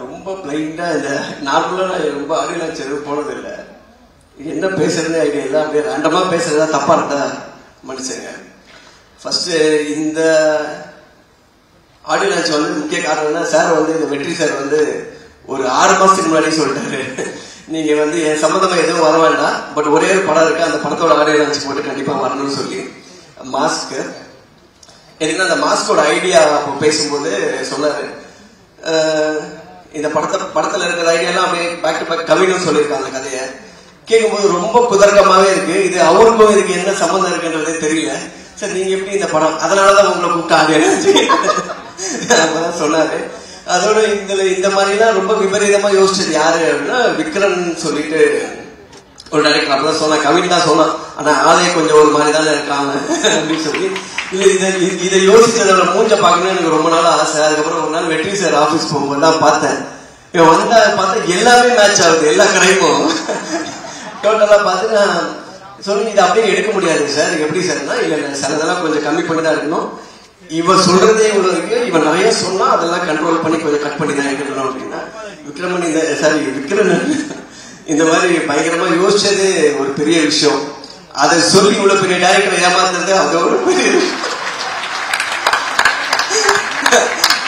ரொம்ப பிளைண்டா இந்த நார்மலா நான் ரொம்ப ஆடியோ போனதில்லை. என்ன பேசுறதுன்னு ஐடியா இல்லை. அப்படியே ரேண்டமா பேசுறதா தப்பா இருந்தா மனுஷங்க. ஃபர்ஸ்ட் இந்த ஆடியோ லான்ச் வந்து முக்கிய காரணம்னா சார் வந்து இந்த வெற்றி சார் வந்து ஒரு 6 மாசத்துக்கு முன்னாடி சொல்லிட்டாரு, நீங்க வந்து என் சம்பந்தமா எதுவும் வர வேண்டாம், பட் ஒரே ஒரு படம் இருக்கு, அந்த படத்தோட ஆடியோ லான்ச் போட்டு கண்டிப்பா வரணும்னு சொல்லி. மாஸ்க் எனக்கு அந்த மாஸ்கோட ஐடியா அப்போ பேசும்போது சொன்னாரு, இந்த படத்துல இருக்கிற ஐடியாலாம் அப்படியே பேக் டு பேக் கவினும் சொல்லியிருக்காங்க. அந்த கதையை கேட்கும்போது ரொம்ப குதர்க்கமாவே இருக்கு. இது அவருக்கும் இதுக்கு என்ன சம்பந்தம் இருக்குன்றதே தெரியல. சார் நீங்க எப்படி இந்த படம், அதனாலதான் உங்களை கூப்பிட்டாங்க சொன்னாரு. அதோட இந்த மாதிரிலாம் ரொம்ப விபரீதமா யோசிச்சது யாரு அப்படின்னா விக்ரன் சொல்லிட்டு ஒரு டைரக்டர். அப்பதான் சொன்னா, கவின் தான் சொன்னான், ஆனா ஆளே கொஞ்சம் ஒரு மாதிரி தானே இருக்காங்க அப்படின்னு சொல்லி. இதை யோசிச்சதோட மூஞ்ச பார்க்கணும்னு எனக்கு ரொம்ப நாள் ஆசை. அதுக்கப்புறம் ஒரு நாள் வெற்றி சார் ஆபீஸ் போகும்போது தான் பார்த்தேன். இவன் வந்தா பார்த்தா எல்லாமே மேட்ச் ஆகுது, எல்லா கடைக்கும் டோட்டலா பார்த்து நான் சொல்லி இதை அப்படியே எடுக்க முடியாது சார், எப்படி சார்னா இல்ல சிலதெல்லாம் கொஞ்சம் கம்மி பண்ணி தான் இருக்கணும், இவன் சொல்றதே இவ்வளவு இருக்கு, இவன் நிறைய சொன்னா அதெல்லாம் கண்ட்ரோல் பண்ணி கொஞ்சம் கட் பண்ணி தான் எடுக்கணும் அப்படின்னா விக்ரமன் விக்ரமன் இந்த மாதிரி பயங்கரமா யோசிச்சது ஒரு பெரிய விஷயம். அதை சொல்லி இவ்வளவு பெரிய டைரக்டர் ஏமாத்துறது அதோட பெரிய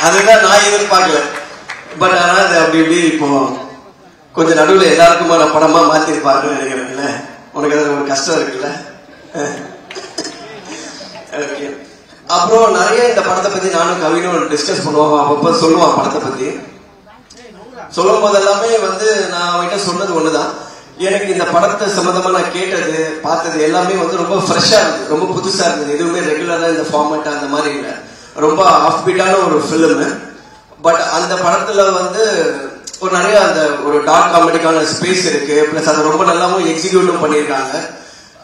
அதுதான் நான் எதிர்பார்க்கல. பட் ஆனா அது அப்படி இப்படி இப்போ கொஞ்சம் நடுவில் எல்லாருக்குமான படமா மாத்திருப்பாருன்னு நினைக்கிறேன்ல. உனக்கு அது ஒரு கஷ்டம் இருக்குல்ல. ஓகே. அப்புறம் நிறைய இந்த படத்தை பத்தி நானும் கவினும் டிஸ்கஸ் பண்ணுவோம். அப்பப்ப சொல்லுவான் படத்தை பத்தி. சொல்லும் போது எல்லாமே வந்து நான் அவன்கிட்ட சொன்னது ஒண்ணுதான், எனக்கு இந்த படத்தை சம்பந்தமா நான் கேட்டது பார்த்தது எல்லாமே வந்து ரொம்ப ஃப்ரெஷ்ஷா இருந்தது, ரொம்ப புதுசா இருந்தது. எதுவுமே ரெகுலரா இந்த ஃபார்மேட் அந்த மாதிரி இல்லை, ரொம்ப ஆஃப் பீட்டான ஒரு பிலிம். பட் அந்த படத்துல வந்து ஒரு நிறைய அந்த ஒரு டார்க் காமெடிக்கான ஸ்பேஸ் இருக்கு. பிளஸ் அதை ரொம்ப நல்லாவும் எக்ஸிக்யூட்டும் பண்ணியிருக்காங்க.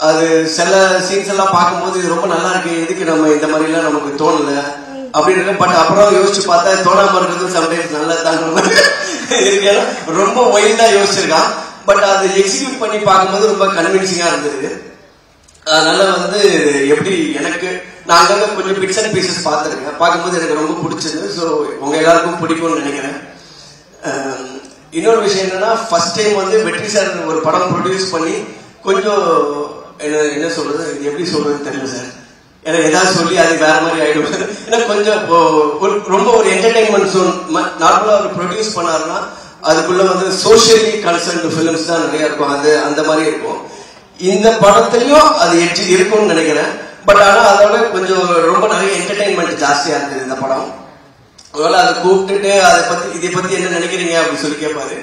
அது சில சீன்ஸ் எல்லாம் பார்க்கும்போது இது ரொம்ப நல்லா இருக்கு, எதுக்கு நம்ம இந்த மாதிரி எல்லாம் நமக்கு தோணல அப்படின்னு. பட் அப்புறம் யோசிச்சு பார்த்தா தோணாம இருக்கிறது சம்டைம்ஸ் நல்லதான் இருக்கு. ரொம்ப வைல்டா யோசிச்சிருக்கான். பட் அதை எக்ஸிக்யூட் பண்ணி பார்க்கும்போது ரொம்ப கன்வின்சிங்கா இருந்தது. அதனால வந்து எப்படி எனக்கு நான் அங்கங்க கொஞ்சம் பிட்ஸ் அண்ட் பீசஸ் பார்த்துருக்கேன், பார்க்கும்போது எனக்கு ரொம்ப பிடிச்சது. ஸோ உங்க எல்லாருக்கும் பிடிக்கும்னு நினைக்கிறேன். இன்னொரு விஷயம் என்னன்னா, ஃபர்ஸ்ட் டைம் வந்து வெற்றி சார் ஒரு படம் ப்ரொடியூஸ் பண்ணி கொஞ்சம் என்ன சொல்றது, எப்படி சொல்றதுன்னு தெரியல சார், எனக்கு ஏதாவது சொல்லி அது வேற மாதிரி ஆயிடும். ஏன்னா கொஞ்சம் ரொம்ப ஒரு என்டர்டைன்மெண்ட் ஜோன் நார்மலா அவர் ப்ரொடியூஸ் பண்ணாருன்னா அதுக்குள்ள வந்து சோசியலி கன்சர்ன்டு பிலிம்ஸ் தான் நிறைய இருக்கும், அது அந்த மாதிரி இருக்கும். இந்த படத்துலயும் அது இருக்கும்னு நினைக்கிறேன். பட் ஆனா அதோட கொஞ்சம் ரொம்ப நிறைய என்டர்டைன்மெண்ட் ஜாஸ்தியா இருந்தது இந்த படம். அதனால அதை கூப்பிட்டுட்டு இதை பத்தி என்ன நினைக்கிறீங்க அப்படின்னு சொல்லி கேட்பாரு.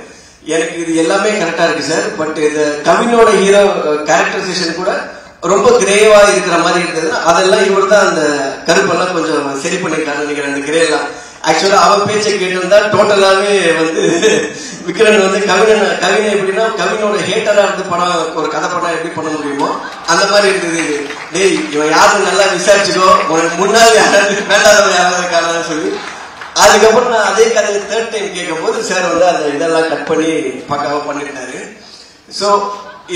எனக்கு இது எல்லாமே கரெக்டா இருக்கு சார், பட் இந்த கவினோட ஹீரோ கேரக்டரைசேஷன் கூட ரொம்ப கிரேவா இருக்கிற மாதிரி இருந்தது. அதெல்லாம் இவர் தான் அந்த கருப்பெல்லாம் கொஞ்சம் சரி பண்ணிருக்காரு நினைக்கிறேன். அந்த கிரே எல்லாம் ஆக்சுவலா அவன் பேச்சை கேட்டிருந்தா டோட்டலாவே வந்து விக்ரன் வந்து கவினை எப்படின்னா கவினோட ஹேட்டரா இருந்து படம் ஒரு கதை படம் எப்படி பண்ண முடியுமோ அந்த மாதிரி இருந்தது. டேய் இவன் யாரும் நல்லா விசாரிச்சுக்கோ, முன்னாடி யாராவது வேண்டாதவன் யாராவது இருக்கான்னு சொல்லி. அதுக்கப்புறம் நான் அதே கதையை 3rd டைம் கேட்கும் போது சார் வந்து அந்த இதெல்லாம் கட் பண்ணி பக்காவா பண்ணிட்டாரு. ஸோ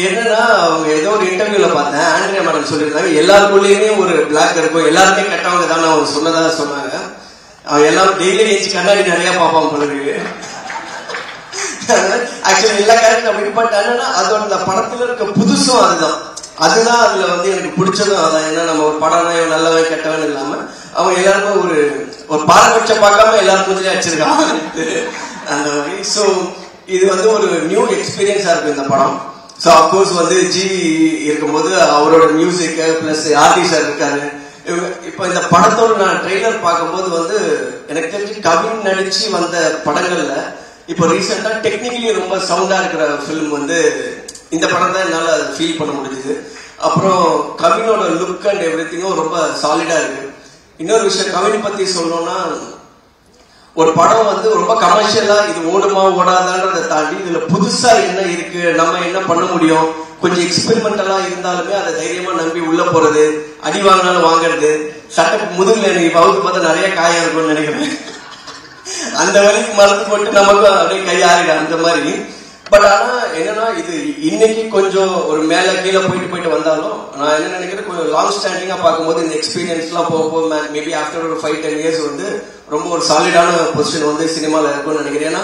என்னன்னா அவங்க ஏதோ ஒரு இன்டர்வியூல பார்த்தேன், ஆண்ட்ரியா மேடம் சொல்லியிருந்தாங்க எல்லாருக்குள்ளேயுமே ஒரு பிளாக் இருக்கும், எல்லாருமே கட்டவங்க தானே அவங்க சொன்னதா சொன்னாங்க. அவன் எல்லாம் டெய்லி ஏஞ்சி கண்ணாடி நிறைய பார்ப்பான் போல இருக்கு. ஆக்சுவலி எல்லா கேரக்டரும் அப்படி. பட் என்னன்னா அதோட அந்த படத்துல இருக்க புதுசும் அதுதான் அதுல வந்து எனக்கு பிடிச்சதும் அதான். ஏன்னா நம்ம ஒரு படம்னா இவன் நல்லவன் கெட்டவன் இல்லாம அவன் எல்லாருக்கும் ஒரு பாரபட்சம் பார்க்காம எல்லாருக்கும் கொஞ்சம் வச்சிருக்கான் அந்த மாதிரி. ஸோ இது வந்து ஒரு நியூ எக்ஸ்பீரியன்ஸா இருக்கு இந்த படம். ஸோ அப்கோர்ஸ் வந்து ஜிவி இருக்கும்போது அவரோட மியூசிக் பிளஸ் ஆர்டி சார் இருக்காரு. இப்ப இந்த படத்தோட நான் ட்ரெய்லர் பார்க்கும்போது வந்து எனக்கு தெரிஞ்சு கவின் நடிச்சு வந்த படங்கள்ல இப்போ ரீசெண்டா டெக்னிக்கலி ரொம்ப சவுண்டா இருக்கிற பிலிம் வந்து இந்த படம் தான் என்னால ஃபீல் பண்ண முடிஞ்சது. அப்புறம் கவினோட லுக் அண்ட் எவ்ரிதிங்கும் ரொம்ப சாலிடா இருக்கு. இன்னொரு விஷயம் கவின் பத்தி சொல்லணும்னா, ஒரு படம் வந்து ரொம்ப கமர்ஷியலா இது ஓடுமா ஓடாதான்றதை தாண்டி இதுல புதுசா என்ன இருக்கு, நம்ம என்ன பண்ண முடியும், கொஞ்சம் எக்ஸ்பெரிமெண்டலா இருந்தாலுமே அதை தைரியமா நம்பி உள்ள போறது, அடி வாங்கினாலும் வாங்குறது, சட்ட முதுகுல எனக்கு பவுத்து பார்த்தா நிறைய காயம் இருக்கும்னு நினைக்கிறேன். அந்த வரைக்கும் மறந்து போட்டு நமக்கு அப்படியே கையாறிட அந்த மாதிரி. பட் ஆனா என்னன்னா இது இன்னைக்கு கொஞ்சம் ஒரு மேல கீழே போயிட்டு வந்தாலும் நான் என்ன நினைக்கிறேன், கொஞ்சம் லாங் ஸ்டாண்டிங்கா பார்க்கும்போது இந்த எக்ஸ்பீரியன்ஸ் எல்லாம் போக மேபி ஆஃப்டர் ஒரு 5-10 இயர்ஸ் வந்து ரொம்ப ஒரு சாலிடான பொசிஷன் வந்து சினிமால இருக்கும்னு நினைக்கிறேன். ஏன்னா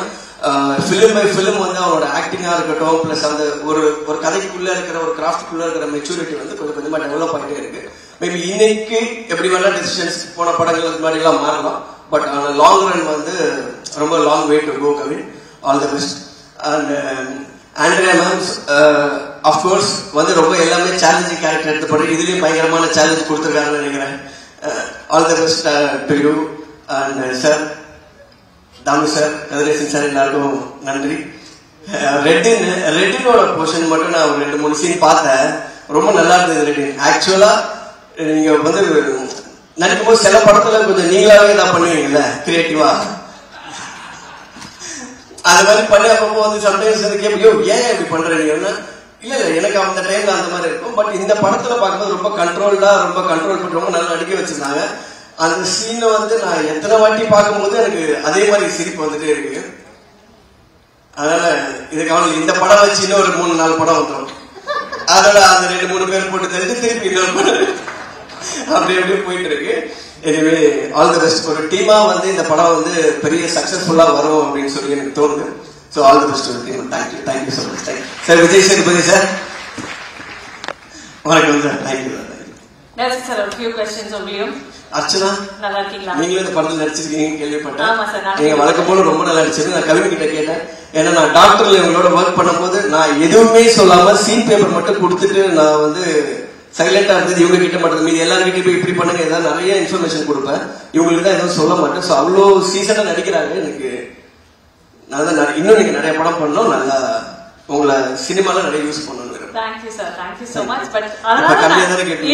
ஃபிலிம் பை ஃபிலிம் வந்து அவனோட ஆக்டிங்கா இருக்கட்டும் பிளஸ் அந்த ஒரு ஒரு கதைக்குள்ள இருக்கிற ஒரு கிராஃப்டுக்குள்ள இருக்கிற மெச்சூரிட்டி வந்து கொஞ்சம் கொஞ்சமா டெவலப் ஆகிட்டே இருக்கு. மேபி இன்னைக்கு எப்படி வேணா டிசிஷன்ஸ் போன படங்கள் மாதிரி எல்லாம் மாறலாம். பட் ஆன லாங் ரன் வந்து ரொம்ப long way to go Kavin. All the best. And Andrea ma'ams of course வந்து ரொம்ப எல்லாமே சேலஞ்சிங் கேரக்டர் எடுத்து படம் இதுலயும் பயங்கரமான சேலஞ்ச் கொடுத்துருக்காங்கன்னு நினைக்கிறேன். All the best to you and sir Damu sir, Kathiresan sir, எல்லாருக்கும் நன்றி. ரெட்டினோட போர்ஷன் மட்டும் நான் ஒரு 2-3 சீன் பார்த்தேன். ரொம்ப நல்லா இருந்தது ரெட்டின். ஆக்சுவலா நீங்க வந்து நடிக்கும் போது சில படத்துல கொஞ்சம் நீங்களாவே தான் பண்ணுவீங்கல்ல கிரியேட்டிவா, அது மாதிரி பண்ணி அப்பப்போ வந்து சம்டைம்ஸ் வந்து கேட்போ ஏன் இப்படி பண்றீங்கன்னா இல்ல எனக்கு அந்த டைம்ல அந்த மாதிரி இருக்கும். பட் இந்த படத்துல பார்க்கும்போது ரொம்ப கண்ட்ரோல்டா ரொம்ப கண்ட்ரோல் பண்ணி ரொம்ப நல்லா நடிக்க வச்சிருந்தாங்க. அந்த சீனை வந்து நான் எத்தனை வாட்டி பார்க்கும்போது எனக்கு அதே மாதிரி சிரிப்பு வந்துட்டே இருக்கு. அதனால இதுக்கு அவனுக்கு இந்த படம் வச்சு இன்னும் ஒரு 3-4 படம் வந்துடும். அதோட அந்த 2-3 பேர் போட்டு தெரிஞ்சு திருப்பி இன்னொரு படம் அப்படி அப்படியே போயிட்டு இருக்கு. Anyway all the best. ஒரு டீமா வந்து இந்த படம் வந்து பெரிய சக்சஸ்ஃபுல்லா வரும் அப்படின்னு சொல்லி எனக்கு தோணுது. So all the best team. Thank you thank you so much. Thank you sir. Vijay Sethupathi sir வணக்கம் சார். Thank you sir. ஒரு few questions உங்களுக்கு. அர்ச்சனா நல்லா இருக்கீங்களா? நீங்களும் இந்த படத்தில் நடிச்சிருக்கீங்கன்னு கேள்விப்பட்டேன். நீங்க வழக்கம் போல ரொம்ப நல்லா நடிச்சிருக்கு. நான் கவின் கிட்ட கேட்டேன். ஏன்னா நான் டாக்டர்ல இவங்களோட ஒர்க் பண்ணும்போது நான் எதுவுமே சொல்லாம சீன் பேப்பர் மட்டும் கொடுத்துட்டு நான் வந்து சைலண்டா இருந்தது. இவங்க கிட்ட மட்டும் மீது எல்லாருக்கிட்டையும் போய் இப்படி பண்ணுங்க ஏதாவது நிறைய இன்ஃபர்மேஷன் கொடுப்பேன். இவங்களுக்கு தான் எதுவும் சொல்ல மாட்டேன். ஸோ அவ்வளோ சீசனா நடிக்கிறாங்க. எனக்கு நல்லா இன்னும் நீங்க நிறைய படம் பண்ணணும். நல்லா உங்களை சினிமால நிறைய யூஸ் பண்ணணும். Thank you sir. Thank you so much. But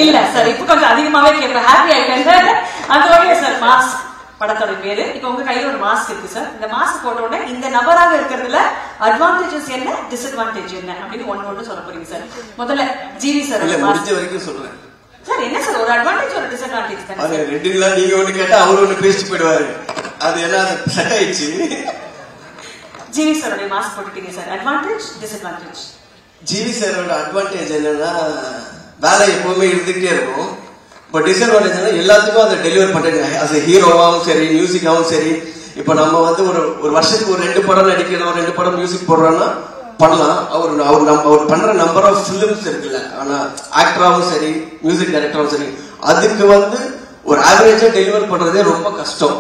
இல்ல சார் இப்போ கொஞ்சம் அதிகமாவே கேட்பேன். ஹாப்பி ஆயிட்டேன். அந்த வகையில சார் மாஸ்க் படத்தோட பேரு. இப்போ உங்க கையில ஒரு மாஸ்க் இருக்கு சார். இந்த மாஸ்க் போட்ட உடனே இந்த நபராக இருக்கிறதுல அட்வான்டேஜஸ் என்ன டிஸ்அட்வான்டேஜ் என்ன அப்படின்னு ஒன்று சொல்ல போறீங்க சார். முதல்ல ஜிவி சார் முடிஞ்ச வரைக்கும் சொல்றேன் சார். என்ன சார் ஒரு அட்வான்டேஜ் ஒரு டிஸ்அட்வான்டேஜ் தானே? ரெண்டுல நீங்க ஒண்ணு கேட்டா அவரு ஒண்ணு பேசிட்டு போயிடுவாரு. அது என்ன செட் ஆயிடுச்சு. ஜிவி சாரோட மாஸ்க் போட்டுட்டீங்க சார். Advantage disadvantage. ஜிவி சாரோட அட்வான்டேஜ் என்னன்னா வேலை எப்பவுமே இருந்துகிட்டே இருக்கும். பட் டிஸ்அட்வான்டேஜ் எல்லாத்துக்கும் அதை டெலிவர் பண்றீங்க. அது ஹீரோவாகவும் சரி மியூசிக்காவும் சரி. இப்ப நம்ம வந்து ஒரு வருஷத்துக்கு ஒரு 2 படம் நடிக்கிறோம், 2 படம் மியூசிக் போடுறோம்னா பண்ணலாம். அவர் பண்ற நம்பர் ஆஃப் பிலிம்ஸ் இருக்குல்ல. ஆனா ஆக்டராவும் சரி மியூசிக் டைரக்டராவும் சரி அதுக்கு வந்து ஒரு ஆவரேஜா டெலிவர் பண்றதே ரொம்ப கஷ்டம்.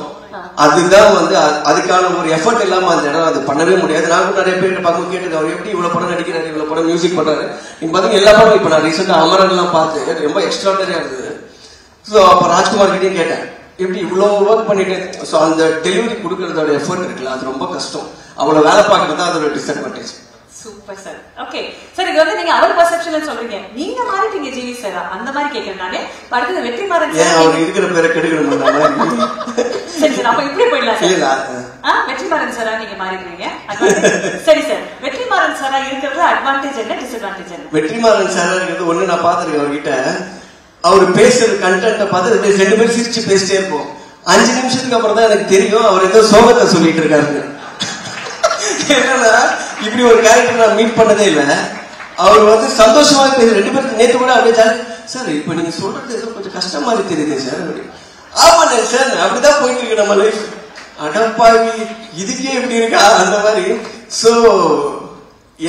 அதுதான் வந்து அதுக்கான ஒரு எஃபர்ட் இல்லாம அந்த இடம் அது பண்ணவே முடியாது. நான் நிறைய பேர் பார்க்க கேட்டு அவர் எப்படி இவ்வளவு படம் நடிக்கிறாரு, இவ்வளவு படம் மியூசிக் பண்றாரு. நீங்க பாத்தீங்க எல்லா படம் இப்ப நான் ரீசெண்டா அமரன் எல்லாம் பார்த்து ரொம்ப எக்ஸ்ட்ராடனரியா இருந்தது. ஸோ அப்ப ராஜ்குமார் கிட்டையும் கேட்டேன் எப்படி இவ்வளவு ஒர்க் பண்ணிட்டு. ஸோ அந்த டெலிவரி கொடுக்கறதோட எஃபர்ட் இருக்குல்ல அது ரொம்ப கஷ்டம். அவ்வளவு வேலை பார்க்கறது அதோட disadvantage. Super sir. Okay sir. இது வந்து நீங்க அவர் பெர்செப்ஷன்ல சொல்றீங்க. நீங்க மாறிட்டீங்க ஜிவி சார் அந்த மாதிரி கேக்குறேன் நானே. அடுத்து வெற்றிமாறன் சார் அவர் இருக்கிற பேரை கெடுக்கணும். சரி சார் அப்ப இப்படி போயிடலாம் சார். வெற்றிமாறன் சாரா நீங்க மாறிடுறீங்க. சரி சார். வெற்றிமாறன் சாரா இருக்கிறது அட்வான்டேஜ் என்ன டிஸ்அட்வான்டேஜ் என்ன? வெற்றிமாறன் சாரா இருக்கிறது ஒண்ணு நான் பாத்துருக்கேன் அவர்கிட்ட. அவர் பேசுற கண்டென்ட்டை பார்த்து 2 பேர் சிரிச்சு பேசிட்டே இருப்போம். 5 நிமிஷத்துக்கு அப்புறம் தான் எனக்கு தெரியும் அவர் ஏதோ சோகத்தை சொல்லிட்டு இருக்காரு. என்னன்னா இப்படி ஒரு கேரக்டர் நான் மீட் பண்ணதே இல்லை. அவர் வந்து சந்தோஷமா பேச 2 பேருக்கு நேற்று கூட அப்படியே சார் இப்ப நீங்க சொல்றது ஏதோ கொஞ்சம் கஷ்டம் மாதிரி தெரியுது சார். ஆமாண்ணே சார் அப்படிதான் போயிட்டு இருக்கு நம்ம லைஃப். அடப்பாவி இதுக்கே எப்படி இருக்கா அந்த மாதிரி. சோ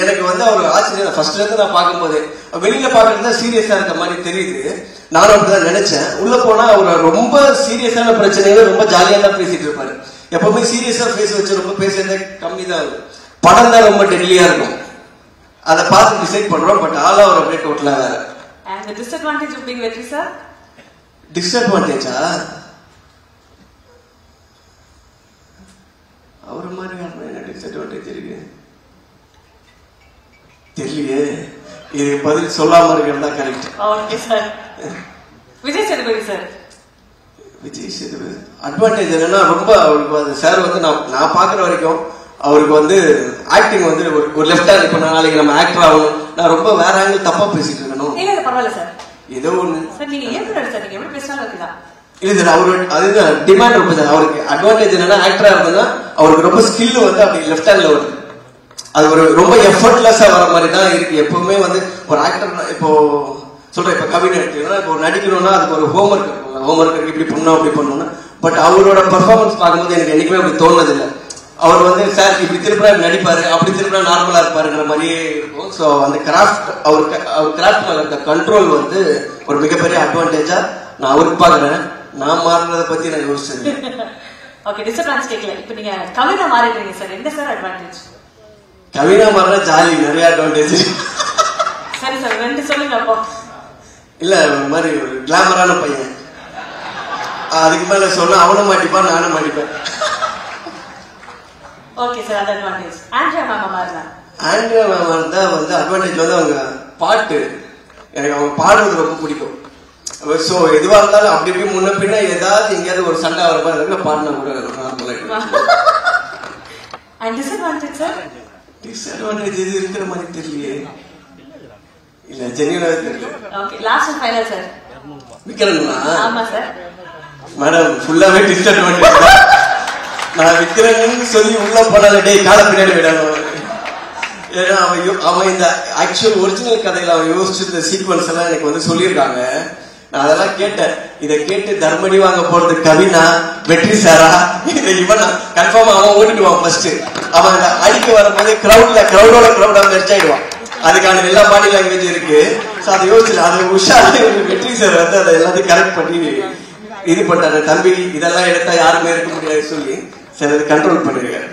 எனக்கு வந்து அவர் ஆச்சரியம். ஃபர்ஸ்ட்ல இருந்து நான் பார்க்கும்போது வெளியில பாக்குறது சீரியஸா இருக்க மாதிரி தெரியுது. நானும் அப்படிதான் நினைச்சேன். உள்ள போனா அவர் ரொம்ப சீரியஸான பிரச்சனைகளை ரொம்ப ஜாலியா தான் பேசிட்டு இருப்பாரு. எப்பவுமே சீரியஸா பேச வச்சு ரொம்ப பேசுறதே கம்மி தான். படம் தான் ரொம்ப டெல்லியா இருக்கும். அதை பார்த்து டிசைட் பண்றோம். பட் ஆல் அவர் அப்படியே டோட்டலா வேற. And the disadvantage of being வெற்றி சார்? டிஸ்அட்வான்டேஜா அவர் மாதிரி என்ன டிஸ்அட்வான்டேஜ் இருக்கு தெரியலையே. இது பதில் சொல்லாம இருக்கிறது தான் correct. Okay sir. Vijay Sethupathi sir. Vijay Sethupathi advantage என்னன்னா ரொம்ப அவருக்கு சார் வந்து நான் பாக்குற வரைக்கும் அவருக்கு வந்து ஆக்டிங் வந்து ஒரு லெஃப்ட் ஹேண்ட். இப்ப நாளைக்கு நம்ம ஆக்டர் ஆகணும் நான் ரொம்ப வேற ஆங்கிள் தப்பா பேசிட்டு இருக்கணும். இல்ல பரவாயில்ல சார். ஏதோ ஒண்ணு சார் நீங்க ஏன் சார் நீங்க எப்படி பேசினாலும் இருக்கலாம். இல்ல சார் அவரு அதுதான் டிமாண்ட் ரொம்ப சார். அவருக்கு அட்வான்டேஜ் என்னன்னா ஆக்டரா இருந்ததுன்னா அவருக்கு ரொம்ப ஸ்கில் வந்து அப்படி லெஃப்ட் ஹேண்ட்ல வருது. அது ஒரு ரொம்ப எஃபர்ட்லெஸ்ஸா வர மாதிரி தான் இருக்கு. எப்பவுமே வந்து ஒரு ஆக்டர் இப்போ சொல்றேன் இப்ப கவிதை எடுத்தீங்கன்னா இப்போ நடிக்கணும்னா அதுக்கு ஒரு ஹோம்ஒர்க் இருக்கும். ஹோம்ஒர்க் இப்படி பண்ணணும் அப்படி பண்ணணும்னா. பட் அவரோட பெர்ஃபார்மன்ஸ் பார்க்கும்போது எனக்கு என்னைக்குமே அப்படி தோணுது இல்லை. அவர் வந்து சார் இப்படி திருப்பினா நடிப்பாரு, அப்படி திருப்பினா நார்மலா இருப்பாருங்கிற மாதிரியே இருக்கும். ஸோ அந்த கிராஃப்ட் அவர் கிராஃப்ட் மேல இருக்க கண்ட்ரோல் வந்து ஒரு மிகப்பெரிய அட்வான்டேஜா நான் அவருக்கு பாக்குறேன். நான் மாறுறத பத்தி நான் யோசிச்சது. ஓகே, டிஸ்அட்வான்டேஜ் கேட்கல. இப்போ நீங்க கவினா மாறிடுறீங்க சார், என்ன சார் அட்வான்டேஜ்? கவினா மாறினா ஜாலி, நிறைய அட்வான்டேஜ். சரி சார், 2 சொல்லுங்க அப்போ. இல்ல ஒரு மாதிரி ஒரு கிளாமரான பையன், அதுக்கு மேல சொன்னா அவனும் மாட்டிப்பான் நானும் மாட்டிப்பேன். ஓகே சார், அது அட்வான்டேஜ். ஆண்ட்ரியா மேம் மாறலாம். ஆண்ட்ரியா மேம் தான் வந்து அட்வான்டேஜ் வந்து அவங்க பாட்டு, எனக்கு அவங்க பாடுறது ரொம்ப பிடிக்கும். சோ எதுவா இருந்தாலும் அப்படி இப்படி முன்ன பின்ன ஏதாவது எங்கேயாவது ஒரு சண்டை வர மாதிரி இருக்கு, பாடினா கூட நார்மலா. And disadvantage sir? டிஸ்அட்வான்டேஜ் இது இருக்கிற மாதிரி தெரியலையே. இல்ல ஜென்யூனா தெரியல. Okay, last and final sir. விக்ரம்னா? ஆமா சார். மேடம் ஃபுல்லாவே டிஸ்அட்வான்டேஜ் தான். நான் விக்ரம்னு சொல்லி உள்ள போனால டேய் கால பின்னாடி விடணும். ஏன்னா அவன் இந்த ஆக்சுவல் ஒரிஜினல் கதையில அவன் யோசிச்சிருந்த சீக்வன்ஸ் எல்லாம் எனக்கு வந்து சொல்லியிருக்காங்க. நான் அதெல்லாம் கேட்டேன். இதை கேட்டு தர்மடி வாங்க போறது கவினா, வெற்றி சாரா, இவன் கன்ஃபார்மா அவன் ஓடிடுவான். ஃபர்ஸ்ட் அவன் அடிக்க வரும்போது கிரௌடோட கிரௌடா மெர்ச் ஆயிடுவான். அதுக்கான எல்லா பாடி லாங்குவேஜ் இருக்கு. அதை யோசிச்சல, அது உஷா வெற்றி சார் வந்து அதை எல்லாத்தையும் கரெக்ட் பண்ணி இது பண்ணாரு. தம்பி இதெல்லாம் எடுத்தா யாருமே இருக்க முடியாது சொல்லி சிலது கண்ட்ரோல் பண்ணிருக்காரு.